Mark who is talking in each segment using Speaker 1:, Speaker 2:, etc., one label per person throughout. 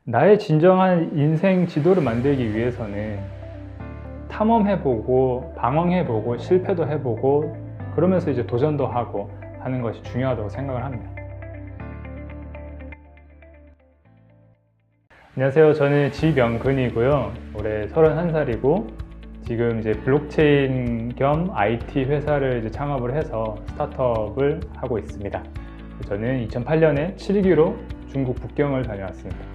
Speaker 1: 나의 진정한 인생 지도를 만들기 위해서는 탐험해보고 방황해보고 실패도 해보고 그러면서 이제 도전도 하고 하는 것이 중요하다고 생각을 합니다. 안녕하세요. 저는 지명근이고요. 올해 31살이고 지금 이제 블록체인 겸 IT 회사를 이제 창업을 해서 스타트업을 하고 있습니다. 저는 2008년에 7기로 중국 북경을 다녀왔습니다.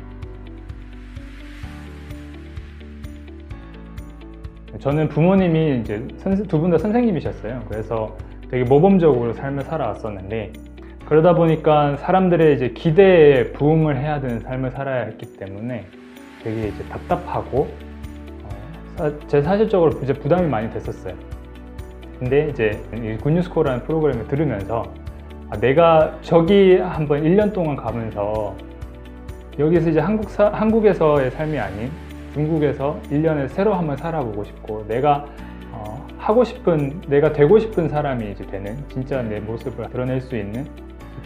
Speaker 1: 저는 부모님이 이제 두 분 다 선생님이셨어요. 그래서 되게 모범적으로 삶을 살아왔었는데 그러다 보니까 사람들의 이제 기대에 부응을 해야 되는 삶을 살아야 했기 때문에 되게 이제 답답하고 제 사실적으로 이제 부담이 많이 됐었어요. 근데 이제 굿뉴스코라는 프로그램을 들으면서 내가 저기 한번 1년 동안 가면서 여기서 이제 한국에서의 삶이 아닌 중국에서 1년을 새로 한번 살아보고 싶고 내가 하고 싶은, 내가 되고 싶은 사람이 이제 되는 진짜 내 모습을 드러낼 수 있는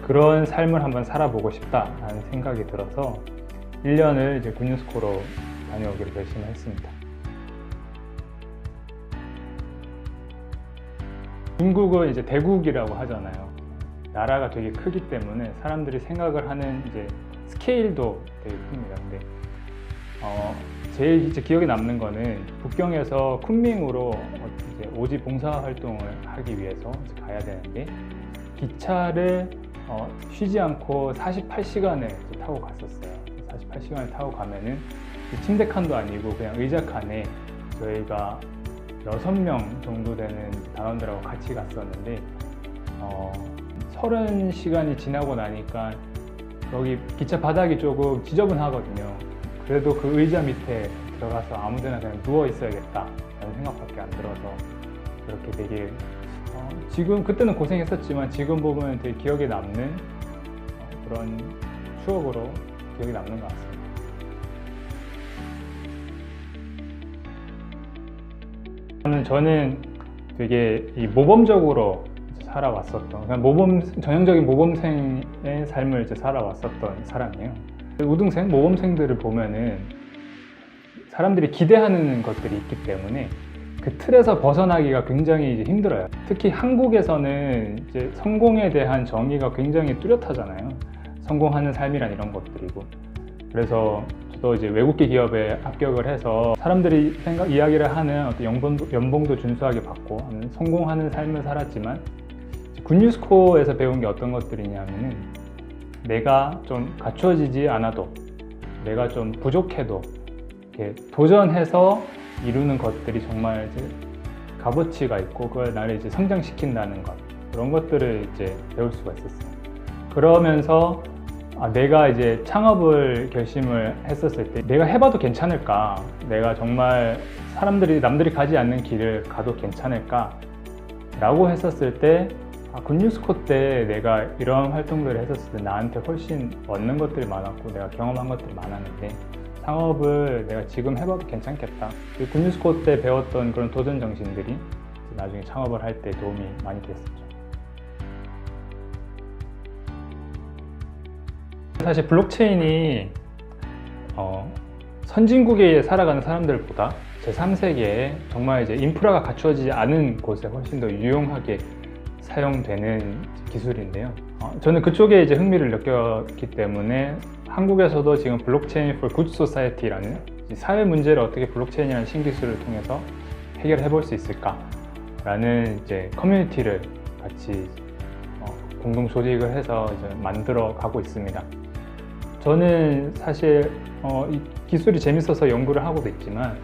Speaker 1: 그런 삶을 한번 살아보고 싶다라는 생각이 들어서 1년을 이제 굿뉴스코로 다녀오기로 결심했습니다. 중국은 이제 대국이라고 하잖아요. 나라가 되게 크기 때문에 사람들이 생각을 하는 이제 스케일도 되게 큽니다. 근데 제일 이제 기억에 남는 거는 북경에서 쿤밍으로 이제 오지 봉사 활동을 하기 위해서 이제 가야 되는데 기차를 쉬지 않고 48시간을 타고 갔었어요. 48시간을 타고 가면은 침대 칸도 아니고 그냥 의자 칸에 저희가 6명 정도 되는 단원들하고 같이 갔었는데 30시간이 지나고 나니까 여기 기차 바닥이 조금 지저분하거든요. 그래도 그 의자 밑에 들어가서 아무데나 그냥 누워 있어야겠다 라는 생각밖에 안 들어서 그렇게 되게 지금 그때는 고생했었지만 지금 보면 되게 기억에 남는 그런 추억으로 기억에 남는 것 같습니다. 저는 되게 모범적으로 살아왔었던 전형적인 모범생의 삶을 이제 살아왔었던 사람이에요. 우등생, 모범생들을 보면은 사람들이 기대하는 것들이 있기 때문에 그 틀에서 벗어나기가 굉장히 이제 힘들어요. 특히 한국에서는 이제 성공에 대한 정의가 굉장히 뚜렷하잖아요. 성공하는 삶이란 이런 것들이고. 그래서 저도 이제 외국계 기업에 합격을 해서 사람들이 이야기를 하는 어떤 연봉도 준수하게 받고 하는 성공하는 삶을 살았지만 굿뉴스코에서 배운 게 어떤 것들이냐면은 내가 좀 갖춰지지 않아도 내가 좀 부족해도 이렇게 도전해서 이루는 것들이 정말 이제 값어치가 있고 그걸 나를 이제 성장시킨다는 것 그런 것들을 이제 배울 수가 있었어요. 그러면서 내가 이제 창업을 결심을 했었을 때 내가 해봐도 괜찮을까? 내가 정말 남들이 가지 않는 길을 가도 괜찮을까? 라고 했었을 때 굿뉴스코 때 내가 이런 활동들을 했었을 때 나한테 훨씬 얻는 것들이 많았고 내가 경험한 것들이 많았는데 창업을 내가 지금 해봐도 괜찮겠다. 굿뉴스코 때 배웠던 그런 도전 정신들이 나중에 창업을 할 때 도움이 많이 됐었죠. 사실 블록체인이 선진국에 살아가는 사람들보다 제3세계에 정말 이제 인프라가 갖추어지지 않은 곳에 훨씬 더 유용하게 사용되는 기술인데요. 저는 그쪽에 이제 흥미를 느꼈기 때문에 한국에서도 지금 블록체인 for good society라는 사회 문제를 어떻게 블록체인이라는 신기술을 통해서 해결해 볼 수 있을까라는 이제 커뮤니티를 같이 공동 조직을 해서 이제 만들어 가고 있습니다. 저는 사실 이 기술이 재밌어서 연구를 하고도 있지만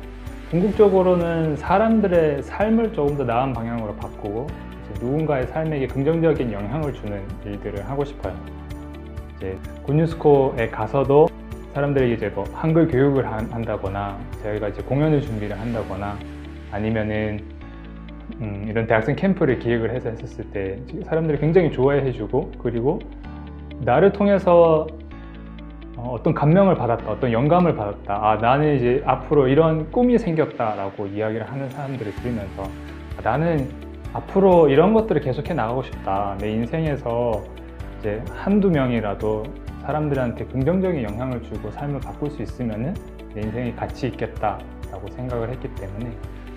Speaker 1: 궁극적으로는 사람들의 삶을 조금 더 나은 방향으로 바꾸고 누군가의 삶에게 긍정적인 영향을 주는 일들을 하고 싶어요. 이제 굿뉴스코에 가서도 사람들에게 이제 뭐 한글 교육을 한다거나 저희가 이제 공연을 준비를 한다거나 아니면은 이런 대학생 캠프를 기획을 해서 했었을 때 사람들이 굉장히 좋아해주고 그리고 나를 통해서 어떤 감명을 받았다, 어떤 영감을 받았다. 나는 이제 앞으로 이런 꿈이 생겼다라고 이야기를 하는 사람들을 들으면서 나는 앞으로 이런 것들을 계속해 나가고 싶다. 내 인생에서 이제 한두 명이라도 사람들한테 긍정적인 영향을 주고 삶을 바꿀 수 있으면은 내 인생이 가치 있겠다라고 생각을 했기 때문에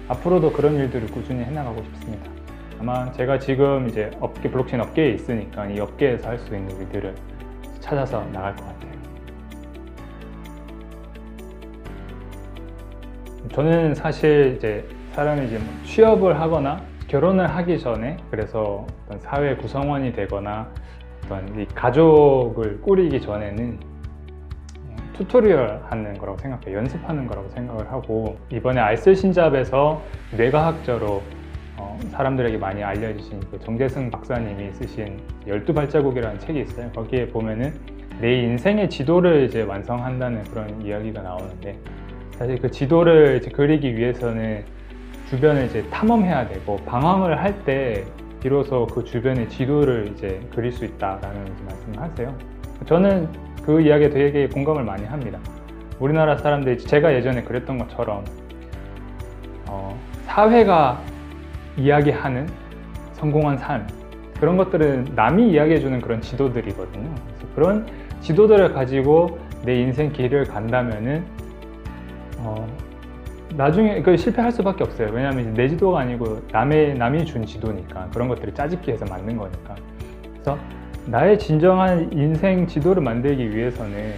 Speaker 1: 앞으로도 그런 일들을 꾸준히 해나가고 싶습니다. 아마 제가 지금 이제 블록체인 업계에 있으니까 이 업계에서 할 수 있는 일들을 찾아서 나갈 것 같아요. 저는 사실 이제 사람이 이제 취업을 하거나 결혼을 하기 전에, 그래서 어떤 사회 구성원이 되거나 어떤 이 가족을 꾸리기 전에는 튜토리얼 하는 거라고 생각해요. 연습하는 거라고 생각을 하고, 이번에 알쓸신잡에서 뇌과학자로 사람들에게 많이 알려주신 그 정재승 박사님이 쓰신 12발자국이라는 책이 있어요. 거기에 보면은 내 인생의 지도를 이제 완성한다는 그런 이야기가 나오는데, 사실 그 지도를 이제 그리기 위해서는 주변을 이제 탐험해야 되고, 방황을 할 때 비로소 그 주변의 지도를 이제 그릴 수 있다라는 말씀을 하세요. 저는 그 이야기에 되게 공감을 많이 합니다. 우리나라 사람들이, 제가 예전에 그랬던 것처럼 사회가 이야기하는 성공한 삶, 그런 것들은 남이 이야기해주는 그런 지도들이거든요. 그래서 그런 지도들을 가지고 내 인생 길을 간다면은 나중에 실패할 수밖에 없어요. 왜냐하면 내 지도가 아니고 남이 준 지도니까, 그런 것들을 짜집기해서 만든 거니까. 그래서 나의 진정한 인생 지도를 만들기 위해서는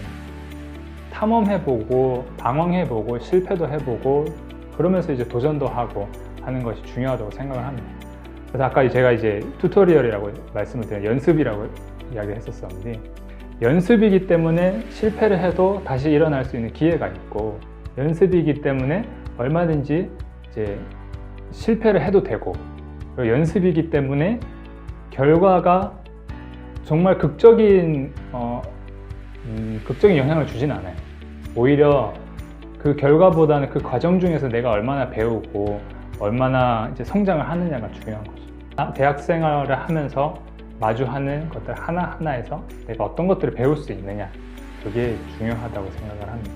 Speaker 1: 탐험해보고 방황해보고 실패도 해보고, 그러면서 이제 도전도 하고 하는 것이 중요하다고 생각을 합니다. 그래서 아까 제가 이제 튜토리얼이라고 말씀을 드린 연습이라고 이야기를 했었었는데, 연습이기 때문에 실패를 해도 다시 일어날 수 있는 기회가 있고, 연습이기 때문에 얼마든지 이제 실패를 해도 되고, 그리고 연습이기 때문에 결과가 정말 극적인 영향을 주진 않아요. 오히려 그 결과보다는 그 과정 중에서 내가 얼마나 배우고 얼마나 이제 성장을 하느냐가 중요한 거죠. 대학 생활을 하면서 마주하는 것들 하나하나에서 내가 어떤 것들을 배울 수 있느냐, 그게 중요하다고 생각을 합니다.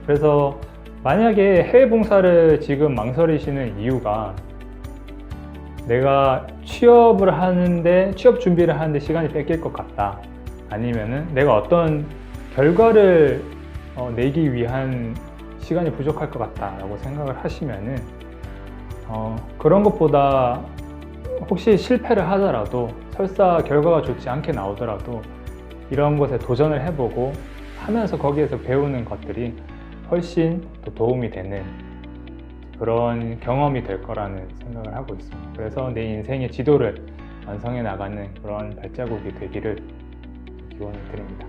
Speaker 1: 그래서 만약에 해외 봉사를 지금 망설이시는 이유가, 내가 취업 준비를 하는데 시간이 뺏길 것 같다, 아니면은 내가 어떤 결과를 내기 위한 시간이 부족할 것 같다라고 생각을 하시면은 그런 것보다 혹시 실패를 하더라도, 설사 결과가 좋지 않게 나오더라도 이런 것에 도전을 해보고 하면서 거기에서 배우는 것들이 훨씬 더 도움이 되는 그런 경험이 될 거라는 생각을 하고 있습니다. 그래서 내 인생의 지도를 완성해 나가는 그런 발자국이 되기를 기원을 드립니다.